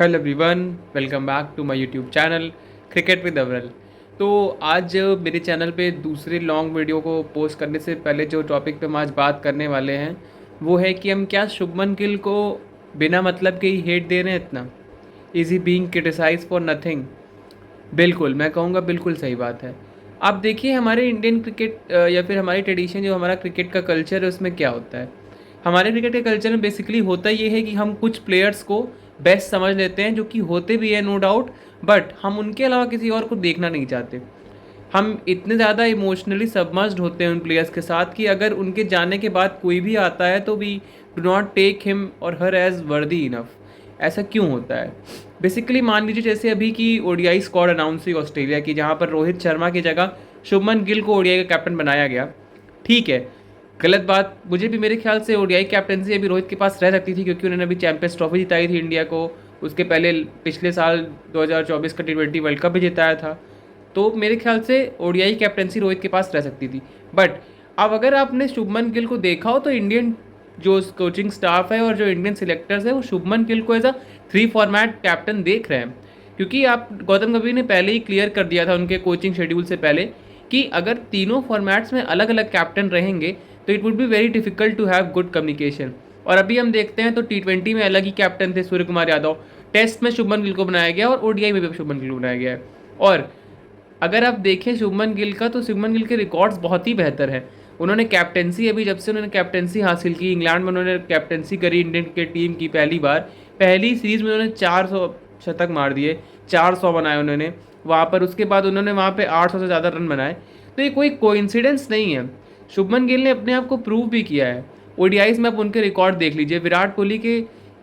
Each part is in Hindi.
Hello everyone, welcome back to my YouTube channel cricket with अवरल। तो आज मेरे चैनल पे दूसरे लॉन्ग वीडियो को पोस्ट करने से पहले जो टॉपिक पे हम आज बात करने वाले हैं वो है कि हम क्या शुभमन गिल को बिना मतलब के ही हेट दे रहे हैं इतना। Is he being criticised for nothing? बिल्कुल, मैं कहूँगा बिल्कुल सही बात है। आप देखिए हमारे इंडियन क्रिकेट या फिर हमारी ट्रेडिशन, जो हमारा क्रिकेट का कल्चर है, उसमें क्या होता है। हमारे क्रिकेट के कल्चर में बेसिकली होता ये है कि हम कुछ प्लेयर्स को बेस्ट समझ लेते हैं, जो कि होते भी है नो डाउट, बट हम उनके अलावा किसी और को देखना नहीं चाहते। हम इतने ज़्यादा इमोशनली सबमर्ज्ड होते हैं उन प्लेयर्स के साथ कि अगर उनके जाने के बाद कोई भी आता है तो we do not take him और हर एज वर्दी इनफ। ऐसा क्यों होता है? बेसिकली मान लीजिए जैसे अभी की ओडीआई स्क्वाड अनाउंस हुई ऑस्ट्रेलिया की, जहाँ पर रोहित शर्मा की जगह शुभमन गिल को ओडीआई का कैप्टन बनाया गया। ठीक है, गलत बात, मुझे भी मेरे ख्याल से ओडीआई कैप्टनसी अभी रोहित के पास रह सकती थी, क्योंकि उन्होंने अभी चैंपियंस ट्रॉफी जिताई थी इंडिया को। उसके पहले पिछले साल 2024 का T20 वर्ल्ड कप भी जिताया था। तो मेरे ख्याल से ओडीआई कैप्टनसी रोहित के पास रह सकती थी। बट अब अगर आपने शुभमन गिल को देखा हो तो इंडियन जो कोचिंग स्टाफ है और जो इंडियन सिलेक्टर्स है वो शुभमन गिल को एज अ 3 फॉर्मेट कैप्टन देख रहे हैं। क्योंकि आप गौतम गंभीर ने पहले ही क्लियर कर दिया था उनके कोचिंग शेड्यूल से पहले कि अगर तीनों फॉर्मेट्स में अलग अलग कैप्टन रहेंगे तो it would be very difficult to have good communication. और अभी हम देखते हैं तो T20 में अलग ही कैप्टन थे सूर्य कुमार यादव, टेस्ट में शुभमन गिल को बनाया गया और ओडीआई में भी शुभमन गिल को बनाया गया है। और अगर आप देखें शुभमन गिल का, तो शुभमन गिल के रिकॉर्ड्स बहुत ही बेहतर हैं। उन्होंने कैप्टनसी, अभी जब से उन्होंने कैप्टनसी हासिल की, इंग्लैंड में उन्होंने कैप्टनसी करी इंडियन क्रिकेट टीम की पहली बार, पहली सीरीज़ में उन्होंने 400 शतक मार दिए, 400 बनाए उन्होंने वहाँ पर। उसके बाद उन्होंने वहाँ पे 800 से ज़्यादा रन बनाए। तो ये कोई कोइंसिडेंस नहीं है। शुभमन गिल ने अपने आप को प्रूव भी किया है। ओडीआईज में आप उनके रिकॉर्ड देख लीजिए, विराट कोहली के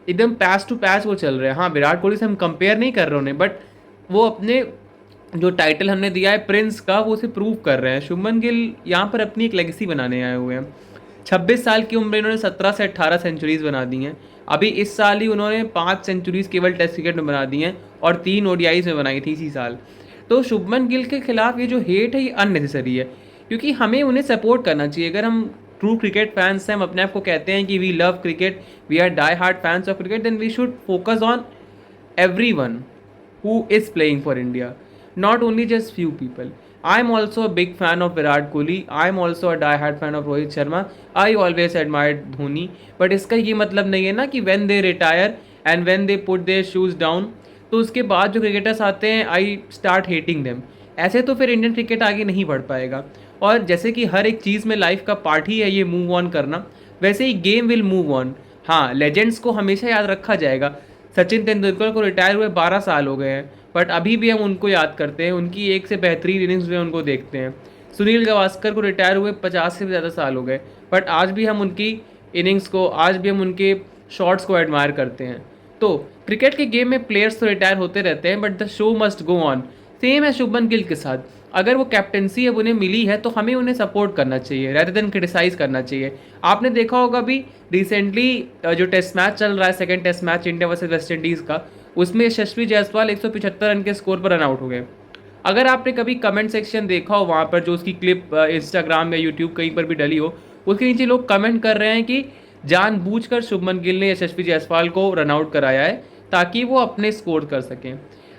एकदम पैच टू पैच वो चल रहे हैं। हाँ, विराट कोहली से हम कंपेयर नहीं कर रहे उन्हें, बट वो अपने जो टाइटल हमने दिया है प्रिंस का, वो उसे प्रूव कर रहे हैं। शुभमन गिल यहाँ पर अपनी एक लेगेसी बनाने आए हुए हैं। 26 साल की उम्र में इन्होंने 17 से 18 सेंचुरीज बना दी हैं। अभी इस साल ही उन्होंने 5 सेंचुरीज केवल टेस्ट क्रिकेट में बना दी हैं और 3 ओडीआईज में बनाई थी इसी साल। तो शुभमन गिल के खिलाफ ये जो हेट है ये अननेसेसरी है, क्योंकि हमें उन्हें सपोर्ट करना चाहिए। अगर हम ट्रू क्रिकेट फैंस हैं, हम अपने आप को कहते हैं कि we love cricket, we are die hard fans of cricket, then we should focus on everyone who is playing for India, not only just few people. I am also a big fan of Virat Kohli. I am also a die-hard fan of Rohit Sharma. I always admired Dhoni. But इसका ये मतलब नहीं है ना कि when they retire and when they put their shoes down, तो उसके बाद जो क्रिकेटर्स आते हैं I start hating them. ऐसे तो फिर इंडियन क्रिकेट आगे नहीं बढ़ पाएगा। और जैसे कि हर एक चीज़ में लाइफ का पार्ट ही है ये मूव ऑन करना, वैसे ही गेम विल मूव ऑन। हाँ, लेजेंड्स को हमेशा याद रखा जाएगा। सचिन तेंदुलकर को रिटायर हुए 12 साल हो गए हैं, बट अभी भी हम उनको याद करते हैं, उनकी एक से बेहतरीन इनिंग्स में उनको देखते हैं। सुनील गावस्कर को रिटायर हुए 50 से भी ज़्यादा साल हो गए, बट आज भी हम उनकी इनिंग्स को, आज भी हम उनके शॉट्स को एडमायर करते हैं। तो क्रिकेट के गेम में प्लेयर्स तो रिटायर होते रहते हैं, but the show must go on. Same है शुभमन गिल के साथ। अगर वो कैप्टनसी अब उन्हें मिली है तो हमें उन्हें सपोर्ट करना चाहिए रैदर देन क्रिटिसाइज करना चाहिए। आपने देखा होगा अभी रिसेंटली जो टेस्ट मैच चल रहा है, second test match India versus West Indies का, उसमें यशस्वी जायसवाल 175 रन के स्कोर पर रन आउट हो गए। अगर आपने कभी कमेंट सेक्शन देखा हो, वहाँ पर जो उसकी क्लिप इंस्टाग्राम या यूट्यूब कहीं पर भी डली हो, उसके नीचे लोग कमेंट कर रहे हैं कि जानबूझकर शुभमन गिल ने यशस्वी जायसवाल को रन आउट कराया है ताकि वो अपने स्कोर कर सकें।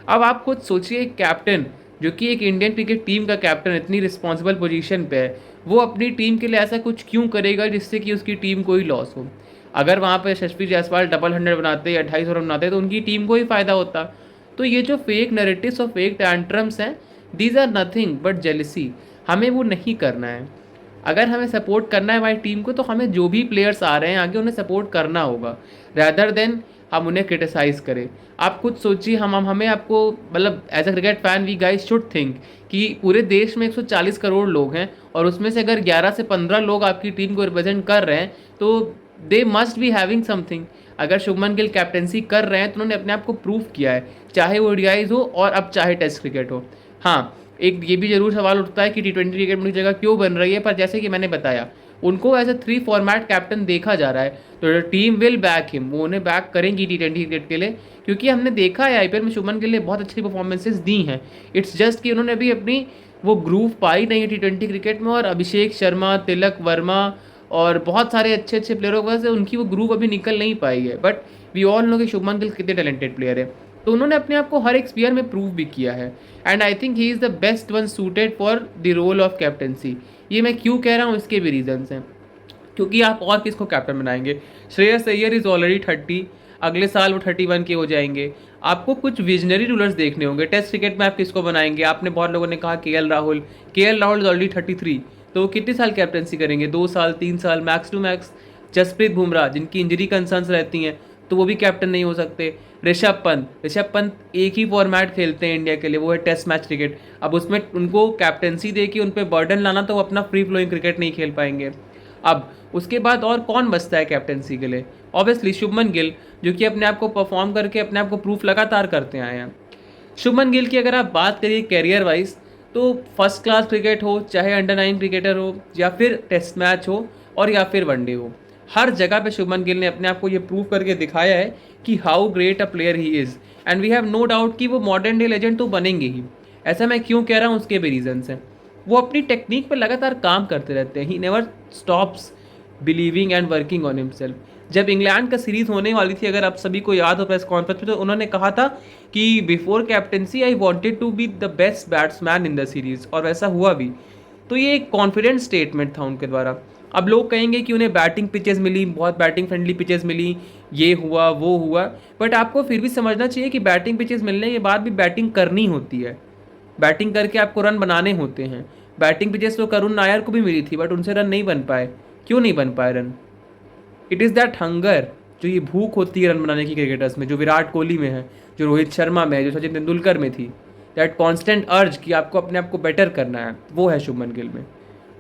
अब आप खुद सोचिए, एक कैप्टन जो कि एक इंडियन क्रिकेट टीम का कैप्टन इतनी रिस्पॉन्सिबल पोजीशन पे है, वो अपनी टीम के लिए ऐसा कुछ क्यों करेगा जिससे कि उसकी टीम को ही लॉस हो। अगर वहाँ पर यशस्वी जायसवाल डबल 100 बनाते या 250 रन बनाते तो उनकी टीम को ही फ़ायदा होता। तो ये जो फेक नैरेटिव्स और फेक टैंट्रम्स हैं, these are nothing but jealousy. हमें वो नहीं करना है। अगर हमें सपोर्ट करना है हमारी टीम को, तो हमें जो भी प्लेयर्स आ रहे हैं आगे उन्हें सपोर्ट करना होगा रैदर देन हम उन्हें क्रिटिसाइज़ करें। आप खुद सोचिए, हम हमें आपको मतलब as a cricket fan we guys should think कि पूरे देश में 140 करोड़ लोग हैं और उसमें से अगर 11 से 15 लोग आपकी टीम को रिप्रेजेंट कर रहे हैं तो they must be having something. अगर शुभमन गिल कैप्टनसी कर रहे हैं तो उन्होंने अपने आप को प्रूव किया है, चाहे वो ओडीआईज हो और अब चाहे टेस्ट क्रिकेट हो। हाँ, एक ये भी जरूर सवाल उठता है कि T20 क्रिकेट में जगह क्यों बन रही है, पर जैसे कि मैंने बताया उनको एज अ 3 फॉर्मेट कैप्टन देखा जा रहा है, तो टीम विल बैक हिम, वो उन्हें बैक करेंगी T20 क्रिकेट के लिए, क्योंकि हमने देखा है आईपीएल में शुभमन गिल ने बहुत अच्छी परफॉर्मेंसेज दी हैं। इट्स जस्ट कि उन्होंने अभी अपनी वो ग्रूव पाई नहीं है T20 क्रिकेट में, और अभिषेक शर्मा, तिलक वर्मा और बहुत सारे अच्छे अच्छे प्लेयरों की वजह से उनकी वो ग्रूव अभी निकल नहीं पाई है। बट वी ऑल नो कि शुभमन गिल कितने टैलेंटेड प्लेयर है। तो उन्होंने अपने आप को हर एक स्पीयर में प्रूव भी किया है, and I think he is the best one suited for the role of captaincy. ये मैं क्यों कह रहा हूँ, इसके भी रीजंस हैं। क्योंकि आप और किसको कैप्टन बनाएंगे? श्रेयस अय्यर इज़ ऑलरेडी 30, अगले साल वो 31 के हो जाएंगे। आपको कुछ विजनरी रूलर्स देखने होंगे। टेस्ट क्रिकेट में आप किसको बनाएंगे? आपने बहुत लोगों ने कहा के एल राहुल इज ऑलरेडी 33, तो वो कितने साल कैप्टनसी करेंगे? 2 साल, 3 साल max to max. Jasprit Bumrah, जिनकी इंजरी कंसर्न्स रहती हैं, तो वो भी कैप्टन नहीं हो सकते। ऋषभ पंत एक ही फॉर्मेट खेलते हैं इंडिया के लिए, वो है टेस्ट मैच क्रिकेट। अब उसमें उनको कैप्टनसी दे के उन पर बर्डन लाना, तो वो अपना फ्री फ्लोइंग क्रिकेट नहीं खेल पाएंगे। अब उसके बाद और कौन बचता है कैप्टनसी के लिए? ऑब्वियसली शुभमन गिल, जो कि अपने आप को परफॉर्म करके अपने आप को प्रूफ लगातार करते आए हैं। शुभमन गिल की अगर आप बात करिए कैरियर वाइज, तो फर्स्ट क्लास क्रिकेट हो, चाहे अंडर 9 क्रिकेटर हो, या फिर टेस्ट मैच हो, और या फिर वनडे हो, हर जगह पे शुभमन गिल ने अपने आप को ये प्रूव करके दिखाया है कि how great a player he is, and we have no doubt कि वो मॉडर्न डे लेजेंड तो बनेंगे ही। ऐसा मैं क्यों कह रहा हूँ, उसके भी रीजन्स हैं। वो अपनी टेक्निक पर लगातार काम करते रहते हैं। He never stops believing and working on himself. जब इंग्लैंड का सीरीज़ होने वाली थी, अगर आप सभी को याद हो प्रेस कॉन्फ्रेंस में, तो उन्होंने कहा था कि before captaincy I wanted to be the best batsman in the series, और वैसा हुआ भी। तो ये एक कॉन्फिडेंट स्टेटमेंट था उनके द्वारा। अब लोग कहेंगे कि उन्हें बैटिंग पिचेस मिली, बहुत बैटिंग फ्रेंडली पिचेस मिली, ये हुआ वो हुआ, बट आपको फिर भी समझना चाहिए कि बैटिंग पिचेस मिलने के बाद भी बैटिंग करनी होती है। बैटिंग करके आपको रन बनाने होते हैं। बैटिंग पिचेस तो करुण नायर को भी मिली थी, बट उनसे रन नहीं बन पाए। क्यों नहीं बन पाए run? It is that hunger, जो ये भूख होती है रन बनाने की क्रिकेटर्स में, जो विराट कोहली में है, जो रोहित शर्मा में है, जो सचिन तेंदुलकर में थी। दैट कॉन्स्टेंट अर्ज कि आपको अपने आप को बेटर करना है, वो है शुभमन गिल में।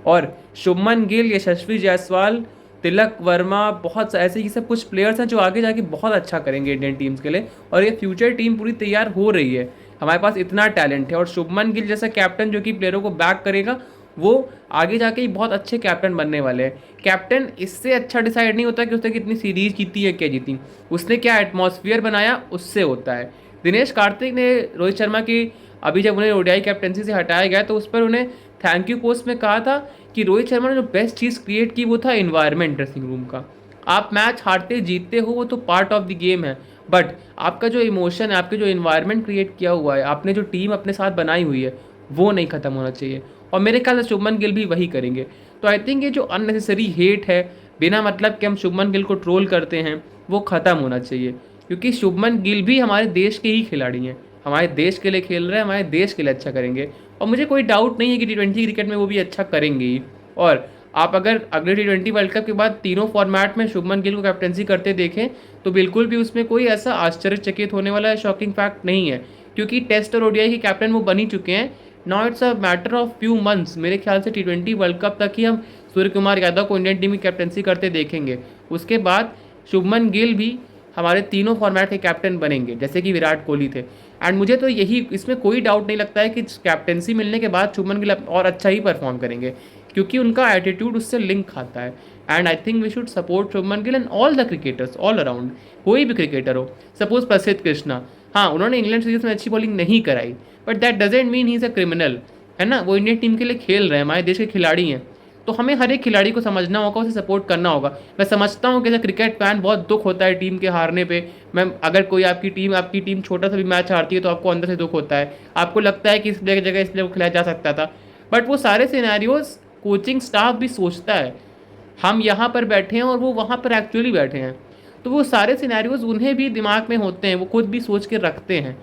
और शुभमन गिल, यशस्वी जायसवाल, तिलक वर्मा, बहुत ऐसे ही सब कुछ प्लेयर्स हैं जो आगे जाके बहुत अच्छा करेंगे इंडियन टीम्स के लिए, और ये फ्यूचर टीम पूरी तैयार हो रही है। हमारे पास इतना टैलेंट है, और शुभमन गिल जैसा कैप्टन जो कि प्लेयरों को बैक करेगा, वो आगे जाके ही बहुत अच्छे कैप्टन बनने वाले हैं। कैप्टन इससे अच्छा डिसाइड नहीं होता कि उसने कितनी सीरीज जीती है, क्या जीती, उसने क्या एटमॉस्फेयर बनाया, उससे होता है। दिनेश कार्तिक ने रोहित शर्मा की, अभी जब उन्हें ओडीआई कैप्टनसी से हटाया गया, तो उस पर उन्हें थैंक यू पोस्ट में कहा था कि रोहित शर्मा ने जो बेस्ट चीज़ क्रिएट की वो था इन्वायरमेंट ड्रेसिंग रूम का। आप मैच हारते जीतते हो, वो तो पार्ट ऑफ द गेम है, बट आपका जो इमोशन है, आपके जो इन्वायरमेंट क्रिएट किया हुआ है, आपने जो टीम अपने साथ बनाई हुई है, वो नहीं खत्म होना चाहिए। और मेरे ख्याल से शुभमन गिल भी वही करेंगे। तो आई थिंक ये जो अननेसेसरी हेट है, बिना मतलब कि हम शुभमन गिल को ट्रोल करते हैं, वो ख़त्म होना चाहिए। क्योंकि शुभमन गिल भी हमारे देश के ही खिलाड़ी हैं, हमारे देश के लिए खेल रहे हैं, हमारे देश के लिए अच्छा करेंगे, और मुझे कोई डाउट नहीं है कि T20 क्रिकेट में वो भी अच्छा करेंगे ही। और आप अगर अगले T20 वर्ल्ड कप के बाद तीनों फॉर्मेट में शुभमन गिल को कैप्टनसी करते देखें, तो बिल्कुल भी उसमें कोई ऐसा आश्चर्यचकित होने वाला शॉकिंग फैक्ट नहीं है, क्योंकि टेस्ट और ओडीआई के कैप्टन वो बन ही चुके हैं। Now it's a matter of few months, मेरे ख्याल से T20 वर्ल्ड कप तक ही हम सूर्य कुमार यादव को इंडियन टीम की कैप्टनसी करते देखेंगे। उसके बाद शुभमन गिल भी हमारे तीनों फॉर्मेट के कैप्टन बनेंगे, जैसे कि विराट कोहली थे। एंड मुझे तो यही, इसमें कोई डाउट नहीं लगता है कि कैप्टनसी मिलने के बाद शुभमन गिल और अच्छा ही परफॉर्म करेंगे, क्योंकि उनका एटीट्यूड उससे लिंक खाता है। And I think we should support Shubman Gill and all the cricketers all around. कोई भी क्रिकेटर हो, सपोज प्रसिद्ध कृष्णा, हाँ उन्होंने इंग्लैंड सीरीज में अच्छी बॉलिंग नहीं कराई, but that doesn't mean he is a criminal, है ना। वो इंडियन टीम के लिए खेल रहे हैं, हमारे देश के खिलाड़ी हैं, तो हमें हर एक खिलाड़ी को समझना होगा, उसे सपोर्ट करना होगा। मैं समझता हूँ कि एज क्रिकेट फैन बहुत दुख होता है टीम के हारने पे। मैं, अगर कोई आपकी टीम छोटा सा भी मैच हारती है, तो आपको अंदर से दुख होता है, आपको लगता है कि इस प्लेयर की जगह इस प्लेयर को खिलाया जा सकता था। बट वो सारे सिनेरियोज कोचिंग स्टाफ भी सोचता है। हम यहाँ पर बैठे हैं और वो वहाँ पर एक्चुअली बैठे हैं, तो वो सारे सिनेरियोज उन्हें भी दिमाग में होते हैं, वो खुद भी सोच के रखते हैं।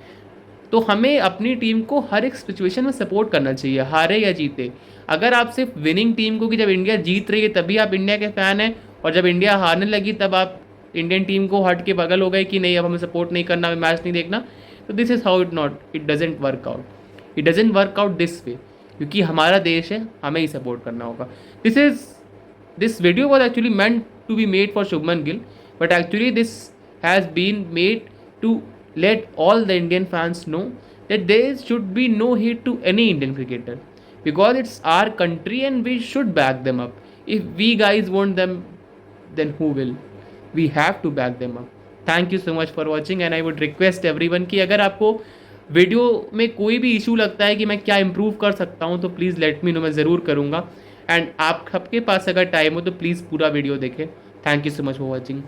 तो हमें अपनी टीम को हर एक सिचुएशन में सपोर्ट करना चाहिए, हारे या जीते। अगर आप सिर्फ विनिंग टीम को, कि जब इंडिया जीत रही है तभी आप इंडिया के फ़ैन हैं, और जब इंडिया हारने लगी तब आप इंडियन टीम को हट के बगल हो गए कि नहीं अब हमें सपोर्ट नहीं करना, हमें मैच नहीं देखना, तो this is how it doesn't work out. It doesn't work out this way, क्योंकि हमारा देश है, हमें ही सपोर्ट करना होगा। This video was actually meant to be made for Shubman Gill, but actually this has been made to let all the Indian fans know that there should be no hate to any Indian cricketer, because it's our country and we should back them up. If we guys want them, then who will? We have to back them up. Thank you so much for watching, and I would request everyone कि अगर आपको वीडियो में कोई भी इशू लगता है कि मैं क्या इम्प्रूव कर सकता हूँ, तो प्लीज़ लेट मी नो, मैं ज़रूर करूँगा। एंड आप सबके पास अगर टाइम हो तो प्लीज़ पूरा वीडियो देखें। Thank you so much for watching.